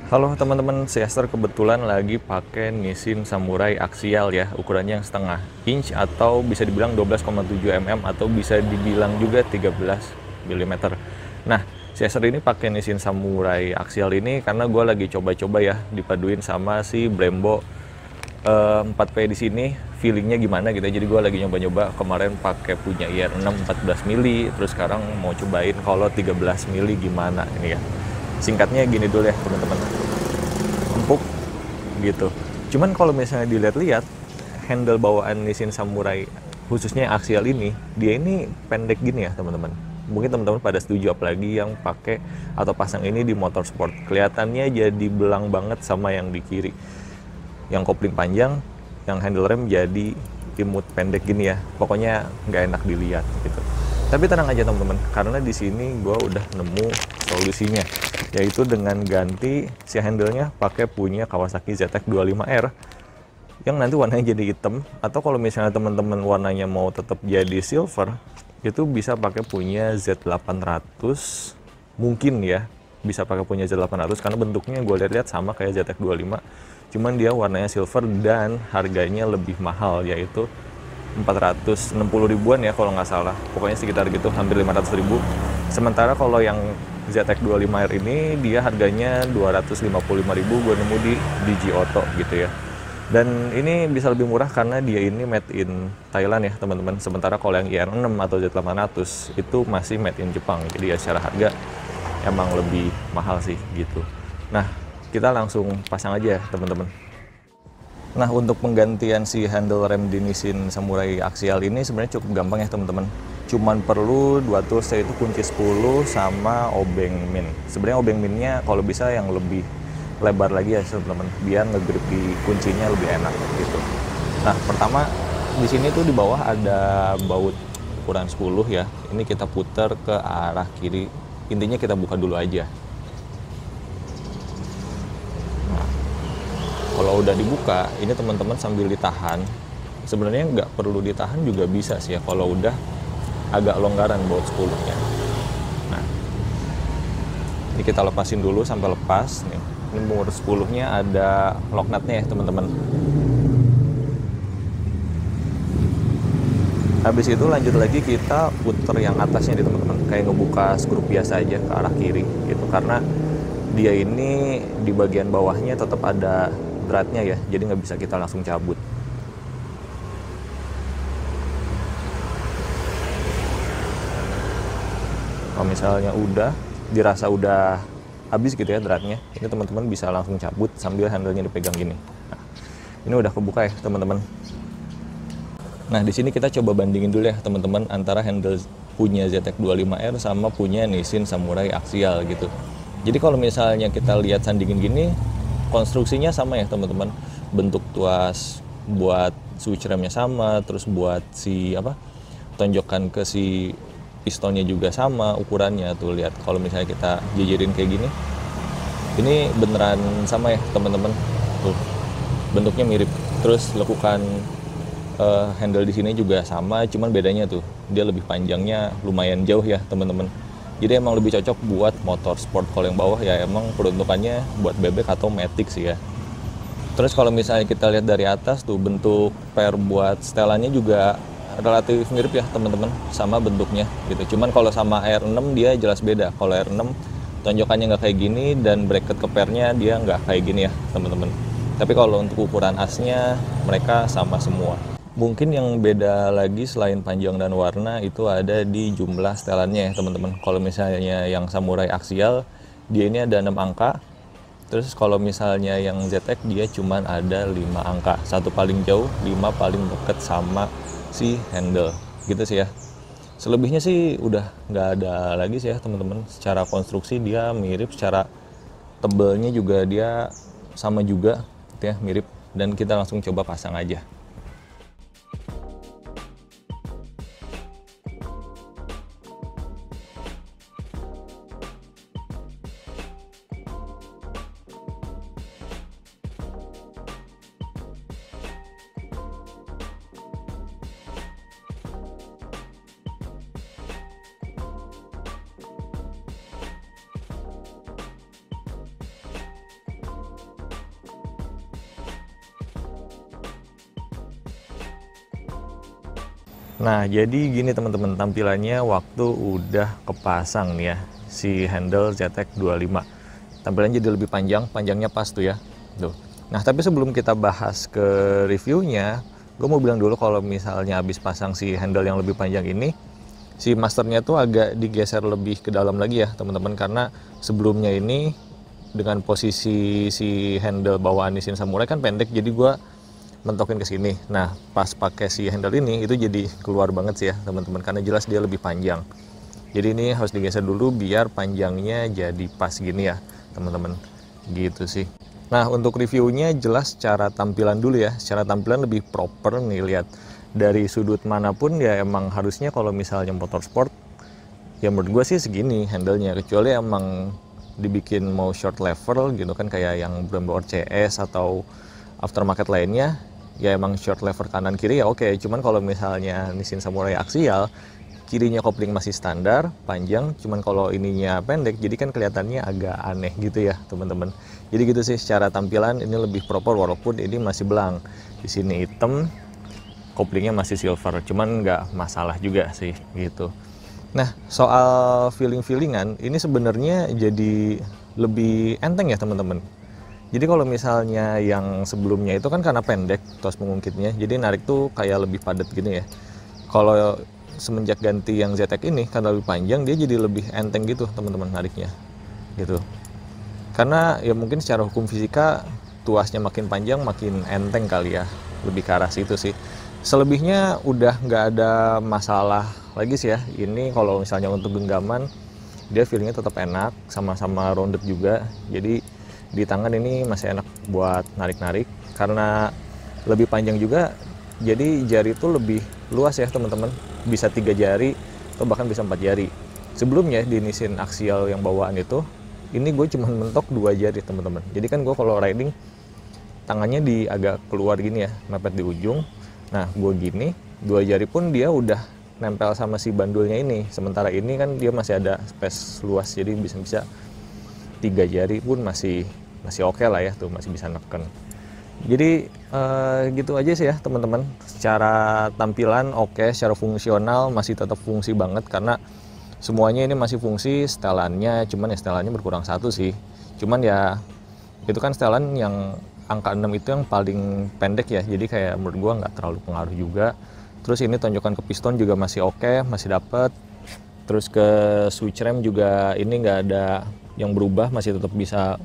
Halo teman-teman, Siaster kebetulan lagi pakai Nissin Samurai Axial ya, ukurannya yang setengah inch atau bisa dibilang 12,7 mm atau bisa dibilang juga 13 mm. Nah, Siaster ini pakai Nissin Samurai Axial ini karena gue lagi coba-coba ya dipaduin sama si Brembo 4P di sini, feelingnya gimana gitu ya. Jadi gue lagi nyoba-nyoba kemarin pakai punya IR6 14 mili, terus sekarang mau cobain kalau 13 mili gimana ini ya. Singkatnya gini dulu ya teman-teman, empuk gitu. Cuman kalau misalnya dilihat-lihat handle bawaan Nissin Samurai khususnya yang aksial ini, dia ini pendek gini ya teman-teman. Mungkin teman-teman pada setuju, apalagi yang pakai atau pasang ini di motorsport. Kelihatannya jadi belang banget sama yang di kiri. Yang kopling panjang, yang handle rem jadi imut pendek gini ya. Pokoknya nggak enak dilihat gitu. Tapi tenang aja teman-teman, karena di sini gue udah nemu solusinya, yaitu dengan ganti si handle-nya pakai punya Kawasaki ZX25R yang nanti warnanya jadi hitam, atau kalau misalnya teman-teman warnanya mau tetap jadi silver, itu bisa pakai punya Z800, mungkin ya bisa pakai punya Z800 karena bentuknya gue lihat-lihat sama kayak ZX25, cuman dia warnanya silver dan harganya lebih mahal, yaitu 460 ribuan ya kalau nggak salah, pokoknya sekitar gitu, hampir 500 ribu. Sementara kalau yang ZX25R ini dia harganya 255 ribu, gue nemu di Digi Auto gitu ya. Dan ini bisa lebih murah karena dia ini made in Thailand ya teman-teman. Sementara kalau yang IR6 atau Z800 itu masih made in Jepang, jadi ya secara harga emang lebih mahal sih gitu. Nah, kita langsung pasang aja teman-teman. Nah, untuk penggantian si handle rem di Nissin Samurai Axial ini sebenarnya cukup gampang ya teman-teman. Cuman perlu dua tools, yaitu kunci 10 sama obeng min. Sebenarnya obeng minnya kalau bisa yang lebih lebar lagi ya teman-teman, biar ngegrip di kuncinya lebih enak gitu. Nah, pertama di sini tuh di bawah ada baut ukuran 10 ya. Ini kita putar ke arah kiri. Intinya kita buka dulu aja. Kalau udah dibuka, ini teman-teman sambil ditahan, sebenarnya nggak perlu ditahan juga bisa sih ya kalau udah agak longgaran baut 10-nya. Nah, ini kita lepasin dulu sampai lepas nih. Ini baut 10-nya ada lock nut-nya ya teman-teman. Habis itu lanjut lagi kita puter yang atasnya nih teman-teman, kayak ngebuka skrup biasa aja ke arah kiri gitu, karena dia ini di bagian bawahnya tetap ada dratnya ya, jadi nggak bisa kita langsung cabut. Kalau misalnya udah dirasa udah habis gitu ya dratnya, ini teman-teman bisa langsung cabut sambil handle-nya dipegang gini. Nah, ini udah kebuka ya teman-teman. Nah, di sini kita coba bandingin dulu ya teman-teman antara handle punya ZX25R sama punya Nissin Samurai Axial gitu. Jadi kalau misalnya kita lihat sandingin gini, konstruksinya sama ya teman-teman. Bentuk tuas buat switch remnya sama, terus buat si tonjokan ke si pistonnya juga sama ukurannya tuh. Lihat kalau misalnya kita jejerin kayak gini, ini beneran sama ya teman-teman. Tuh, bentuknya mirip. Terus lekukan handle di sini juga sama, cuman bedanya tuh dia lebih panjangnya lumayan jauh ya teman-teman. Jadi emang lebih cocok buat motor sport. Kalau yang bawah ya emang peruntukannya buat bebek atau matic sih ya. Terus kalau misalnya kita lihat dari atas tuh, bentuk per buat setelannya juga relatif mirip ya teman-teman, sama bentuknya gitu. Cuman kalau sama R6 dia jelas beda. Kalau R6 tonjokannya nggak kayak gini dan bracket kepernya dia nggak kayak gini ya teman-teman. Tapi kalau untuk ukuran asnya mereka sama semua. Mungkin yang beda lagi selain panjang dan warna itu ada di jumlah setelannya ya teman-teman. Kalau misalnya yang Samurai Axial dia ini ada 6 angka. Terus kalau misalnya yang ZX dia cuman ada 5 angka. Satu paling jauh, 5 paling deket sama si handle. Gitu sih ya. Selebihnya sih udah nggak ada lagi sih ya teman-teman. Secara konstruksi dia mirip, secara tebelnya juga dia sama juga gitu ya, mirip. Dan kita langsung coba pasang aja. Nah, jadi gini teman-teman, tampilannya waktu udah kepasang nih ya, si handle ZX 25. Tampilannya jadi lebih panjang, panjangnya pas tuh ya. Tuh. Nah, tapi sebelum kita bahas ke reviewnya, gue mau bilang dulu kalau misalnya habis pasang si handle yang lebih panjang ini, si masternya tuh agak digeser lebih ke dalam lagi ya teman-teman, karena sebelumnya ini dengan posisi si handle bawaan Nissin Samurai kan pendek, jadi gue mentokin ke sini. Nah, pas pakai si handle ini itu jadi keluar banget sih ya teman-teman, karena jelas dia lebih panjang. Jadi ini harus digeser dulu biar panjangnya jadi pas gini ya teman-teman, gitu sih. Nah, untuk reviewnya jelas secara tampilan dulu ya. Secara tampilan lebih proper nih, lihat dari sudut manapun ya emang harusnya kalau misalnya motorsport ya menurut gue sih segini handle-nya, kecuali emang dibikin mau short lever gitu kan kayak yang Brembo CS atau aftermarket lainnya, ya emang short lever kanan kiri ya oke. Cuman kalau misalnya Nissin Samurai aksial, kirinya kopling masih standar panjang, cuman kalau ininya pendek, jadi kan kelihatannya agak aneh gitu ya teman-teman. Jadi gitu sih secara tampilan ini lebih proper, walaupun ini masih belang. Di sini hitam, koplingnya masih silver, cuman nggak masalah juga sih gitu. Nah, soal feeling-feelingan ini sebenarnya jadi lebih enteng ya teman-teman. Jadi kalau misalnya yang sebelumnya itu kan karena pendek tos mengungkitnya, jadi narik tuh kayak lebih padat gini ya. Kalau semenjak ganti yang ZX ini karena lebih panjang, dia jadi lebih enteng gitu teman-teman nariknya gitu. Karena ya mungkin secara hukum fisika tuasnya makin panjang makin enteng kali ya, lebih ke arah situ sih. Selebihnya udah nggak ada masalah lagi sih ya. Ini kalau misalnya untuk genggaman dia feelingnya tetap enak, sama-sama rounded juga, jadi di tangan ini masih enak buat narik-narik. Karena lebih panjang juga, jadi jari itu lebih luas ya teman-teman, bisa 3 jari atau bahkan bisa 4 jari. Sebelumnya di Nissin aksial yang bawaan itu, ini gue cuma mentok 2 jari teman-teman. Jadi kan gue kalau riding tangannya di agak keluar gini ya, mepet di ujung. Nah, gue gini 2 jari pun dia udah nempel sama si bandulnya ini. Sementara ini kan dia masih ada space luas, jadi bisa 3 jari pun masih oke lah ya, tuh masih bisa neken. Jadi gitu aja sih ya teman-teman. Secara tampilan oke, secara fungsional masih tetap fungsi banget, karena semuanya ini masih fungsi. Setelannya cuman ya setelannya berkurang satu sih, cuman ya itu kan setelan yang angka 6 itu yang paling pendek ya, jadi kayak menurut gua nggak terlalu pengaruh juga. Terus ini tonjokan ke piston juga masih oke, masih dapet. Terus ke switch rem juga ini nggak ada yang berubah, masih tetap bisa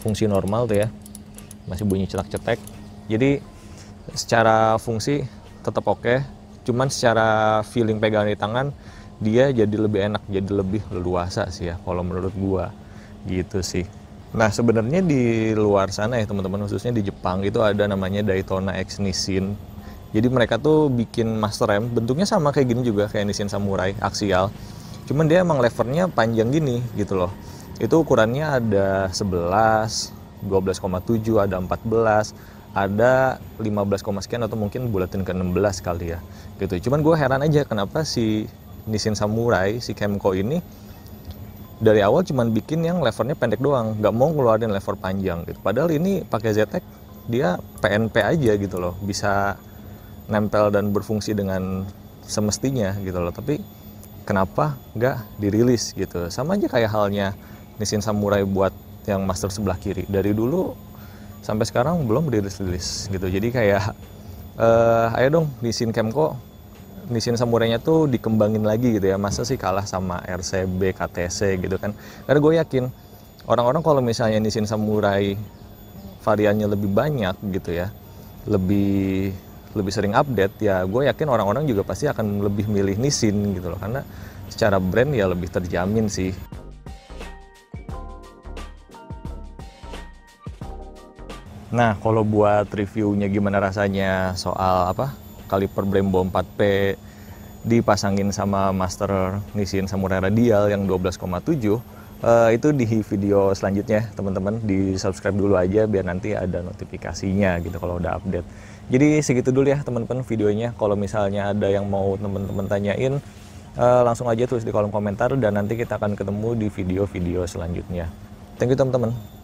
fungsi normal tuh ya, masih bunyi cetak-cetek. Jadi secara fungsi tetap oke, cuman secara feeling pegangan di tangan dia jadi lebih enak, jadi lebih leluasa sih ya kalau menurut gua gitu sih. Nah, sebenarnya di luar sana ya teman-teman, khususnya di Jepang itu ada namanya Daytona X Nissin. Jadi mereka tuh bikin master rem bentuknya sama kayak gini juga, kayak Nissin Samurai aksial, cuman dia emang levernya panjang gini gitu loh. Itu ukurannya ada 11, 12,7, ada 14, ada 15, sekian, atau mungkin bulatin ke 16 kali ya gitu. Cuman gue heran aja kenapa si Nissin Samurai, si Kemco ini dari awal cuman bikin yang levernya pendek doang, nggak mau ngeluarin lever panjang gitu. Padahal ini pakai ZX dia PNP aja gitu loh, bisa nempel dan berfungsi dengan semestinya gitu loh. Tapi kenapa nggak dirilis gitu? Sama aja kayak halnya Nissin Samurai buat yang master sebelah kiri, dari dulu sampai sekarang belum dirilis gitu. Jadi kayak ayo dong Nissin Kemco, Nissin Samurai-nya tuh dikembangin lagi gitu ya. Masa sih kalah sama RCB, KTC gitu kan. Karena gue yakin orang-orang kalau misalnya Nissin Samurai variannya lebih banyak gitu ya, lebih sering update ya, gue yakin orang-orang juga pasti akan lebih milih Nissin gitu loh, karena secara brand ya lebih terjamin sih. Nah, kalau buat reviewnya gimana rasanya soal kaliper Brembo 4P dipasangin sama master Nissin Samurai radial yang 12,7, itu di video selanjutnya teman-teman. Di subscribe dulu aja biar nanti ada notifikasinya gitu kalau udah update. Jadi segitu dulu ya teman-teman videonya. Kalau misalnya ada yang mau teman-teman tanyain, langsung aja tulis di kolom komentar, dan nanti kita akan ketemu di video-video selanjutnya. Thank you teman-teman.